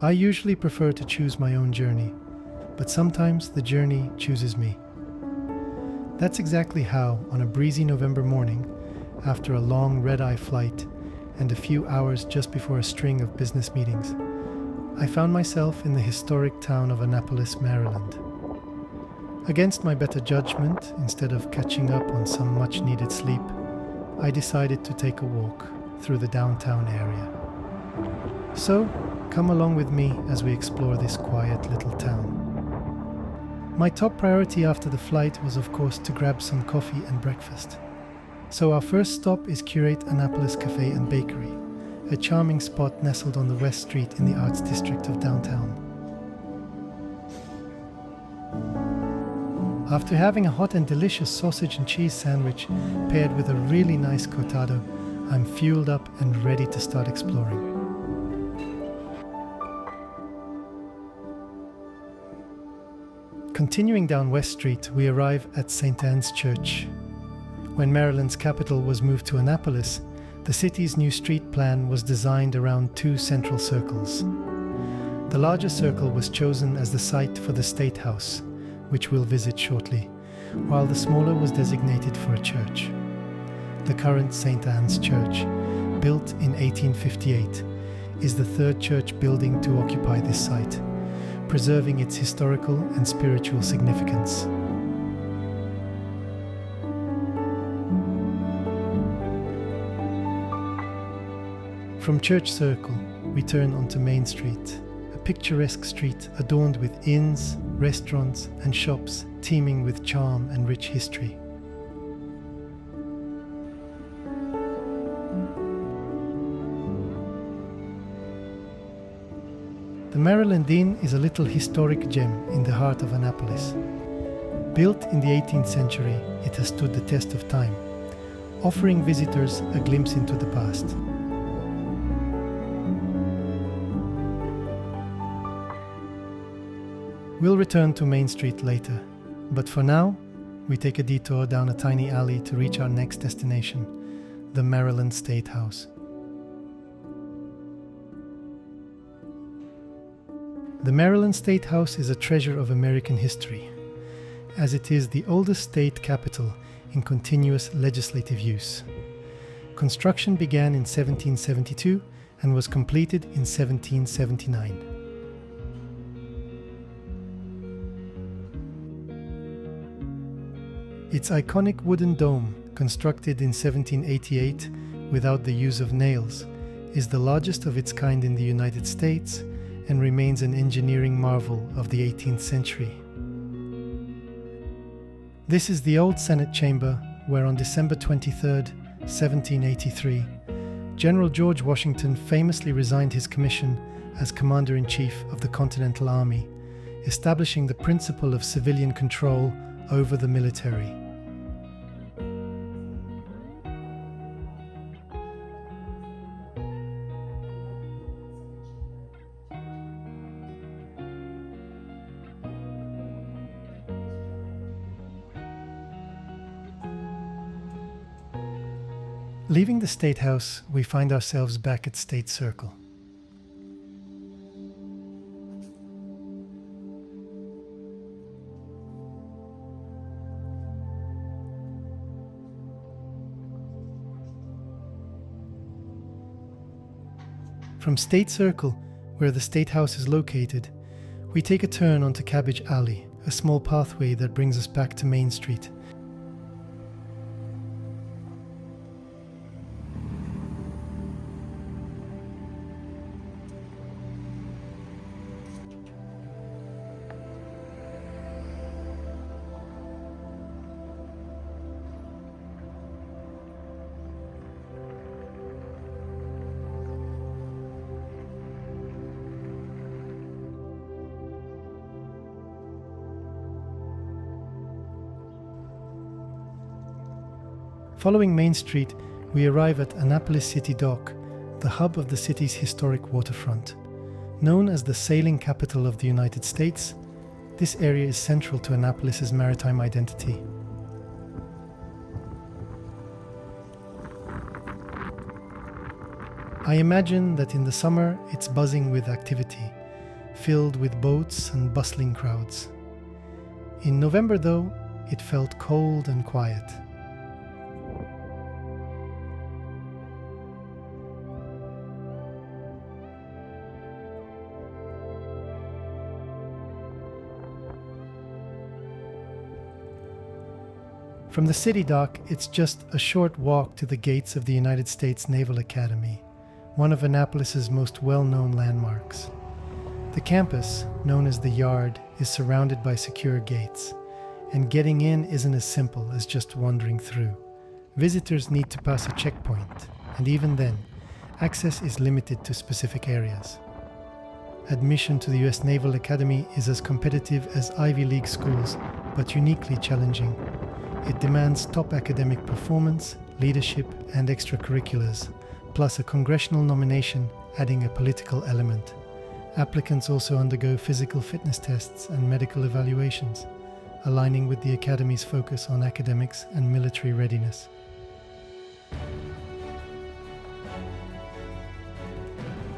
I usually prefer to choose my own journey, but sometimes the journey chooses me. That's exactly how, on a breezy November morning, after a long red-eye flight and a few hours just before a string of business meetings, I found myself in the historic town of Annapolis, Maryland. Against my better judgment, instead of catching up on some much-needed sleep, I decided to take a walk through the downtown area. So, come along with me as we explore this quiet little town. My top priority after the flight was, of course, to grab some coffee and breakfast. So our first stop is Curate Annapolis Cafe and Bakery, a charming spot nestled on the West Street in the Arts District of downtown. After having a hot and delicious sausage and cheese sandwich paired with a really nice cortado, I'm fueled up and ready to start exploring. Continuing down West Street, we arrive at St. Anne's Church. When Maryland's capital was moved to Annapolis, the city's new street plan was designed around two central circles. The larger circle was chosen as the site for the State House, which we'll visit shortly, while the smaller was designated for a church. The current St. Anne's Church, built in 1858, is the third church building to occupy this site, preserving its historical and spiritual significance. From Church Circle, we turn onto Main Street, a picturesque street adorned with inns, restaurants, and shops teeming with charm and rich history. The Maryland Inn is a little historic gem in the heart of Annapolis. Built in the 18th century, it has stood the test of time, offering visitors a glimpse into the past. We'll return to Main Street later, but for now, we take a detour down a tiny alley to reach our next destination, the Maryland State House. The Maryland State House is a treasure of American history, as it is the oldest state capitol in continuous legislative use. Construction began in 1772 and was completed in 1779. Its iconic wooden dome, constructed in 1788 without the use of nails, is the largest of its kind in the United States and remains an engineering marvel of the 18th century. This is the old Senate chamber where on December 23, 1783, General George Washington famously resigned his commission as Commander-in-Chief of the Continental Army, establishing the principle of civilian control over the military. Leaving the State House, we find ourselves back at State Circle. From State Circle, where the State House is located, we take a turn onto Cabbage Alley, a small pathway that brings us back to Main Street. Following Main Street, we arrive at Annapolis City Dock, the hub of the city's historic waterfront. Known as the sailing capital of the United States, this area is central to Annapolis's maritime identity. I imagine that in the summer it's buzzing with activity, filled with boats and bustling crowds. In November, though, it felt cold and quiet. From the city dock, it's just a short walk to the gates of the United States Naval Academy, one of Annapolis's most well-known landmarks. The campus, known as the Yard, is surrounded by secure gates, and getting in isn't as simple as just wandering through. Visitors need to pass a checkpoint, and even then, access is limited to specific areas. Admission to the US Naval Academy is as competitive as Ivy League schools, but uniquely challenging. It demands top academic performance, leadership, and extracurriculars, plus a congressional nomination adding a political element. Applicants also undergo physical fitness tests and medical evaluations, aligning with the Academy's focus on academics and military readiness.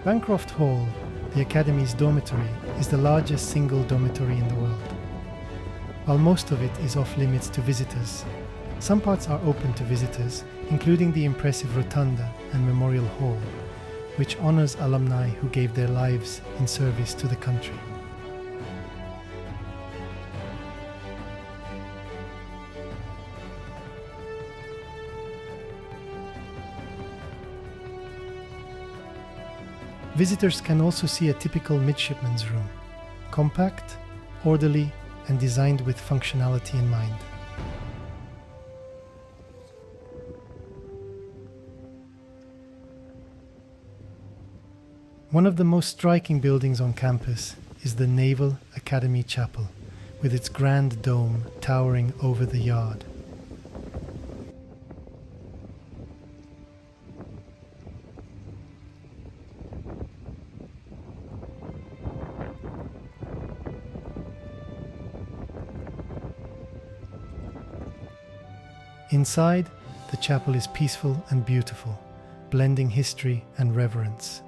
Bancroft Hall, the Academy's dormitory, is the largest single dormitory in the world. While most of it is off-limits to visitors, some parts are open to visitors, including the impressive Rotunda and Memorial Hall, which honors alumni who gave their lives in service to the country. Visitors can also see a typical midshipman's room, compact, orderly, and designed with functionality in mind. One of the most striking buildings on campus is the Naval Academy Chapel, with its grand dome towering over the yard. Inside, the chapel is peaceful and beautiful, blending history and reverence.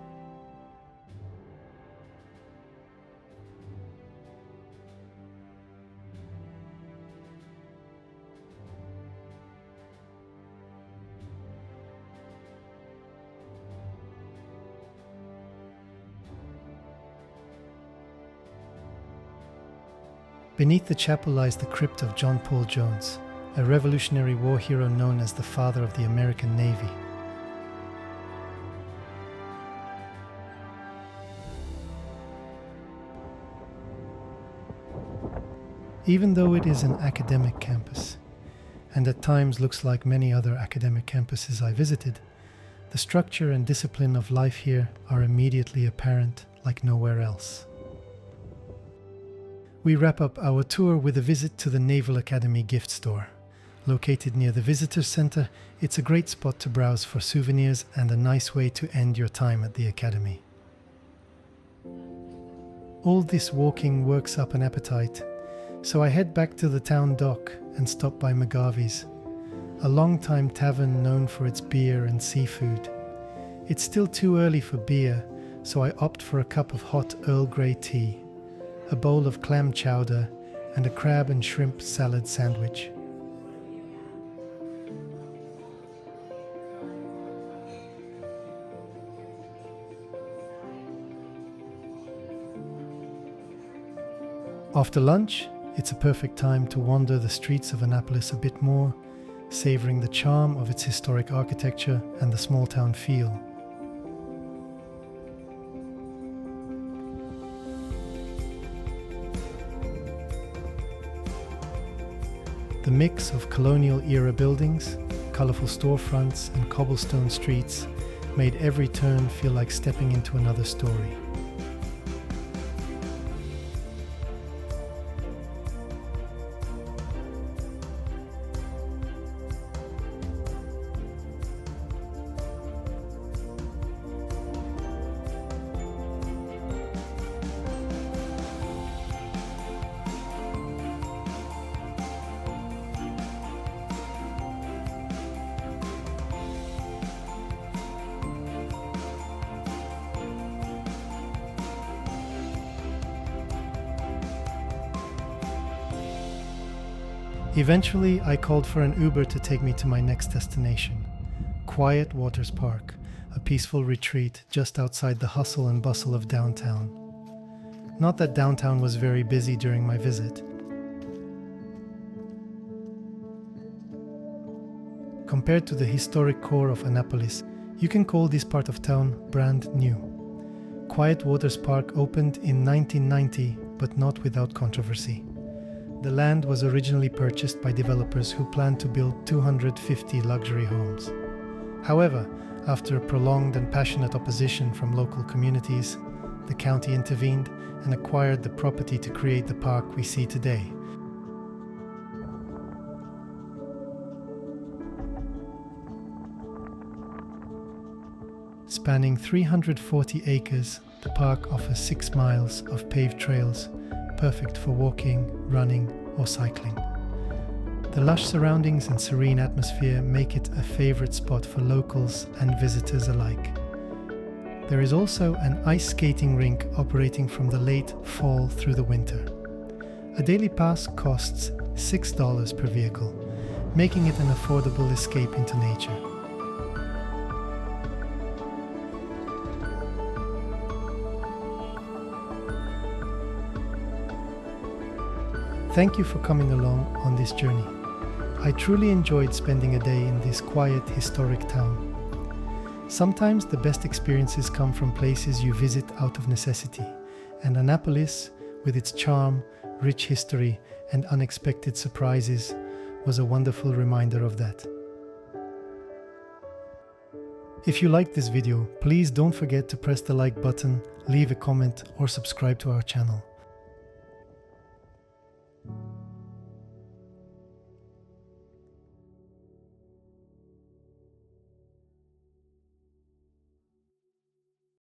Beneath the chapel lies the crypt of John Paul Jones, a Revolutionary War hero known as the father of the American Navy. Even though it is an academic campus, and at times looks like many other academic campuses I visited, the structure and discipline of life here are immediately apparent like nowhere else. We wrap up our tour with a visit to the Naval Academy gift store. Located near the Visitors Center, it's a great spot to browse for souvenirs and a nice way to end your time at the Academy. All this walking works up an appetite, so I head back to the town dock and stop by McGarvey's, a long-time tavern known for its beer and seafood. It's still too early for beer, so I opt for a cup of hot Earl Grey tea, a bowl of clam chowder, and a crab and shrimp salad sandwich. After lunch, it's a perfect time to wander the streets of Annapolis a bit more, savoring the charm of its historic architecture and the small town feel. The mix of colonial-era buildings, colorful storefronts, and cobblestone streets made every turn feel like stepping into another story. Eventually, I called for an Uber to take me to my next destination, Quiet Waters Park, a peaceful retreat just outside the hustle and bustle of downtown. Not that downtown was very busy during my visit. Compared to the historic core of Annapolis, you can call this part of town brand new. Quiet Waters Park opened in 1990, but not without controversy. The land was originally purchased by developers who planned to build 250 luxury homes. However, after a prolonged and passionate opposition from local communities, the county intervened and acquired the property to create the park we see today. Spanning 340 acres, the park offers 6 miles of paved trails, perfect for walking, running, or cycling. The lush surroundings and serene atmosphere make it a favorite spot for locals and visitors alike. There is also an ice skating rink operating from the late fall through the winter. A daily pass costs $6 per vehicle, making it an affordable escape into nature. Thank you for coming along on this journey. I truly enjoyed spending a day in this quiet, historic town. Sometimes the best experiences come from places you visit out of necessity, and Annapolis, with its charm, rich history, and unexpected surprises, was a wonderful reminder of that. If you liked this video, please don't forget to press the like button, leave a comment, or subscribe to our channel.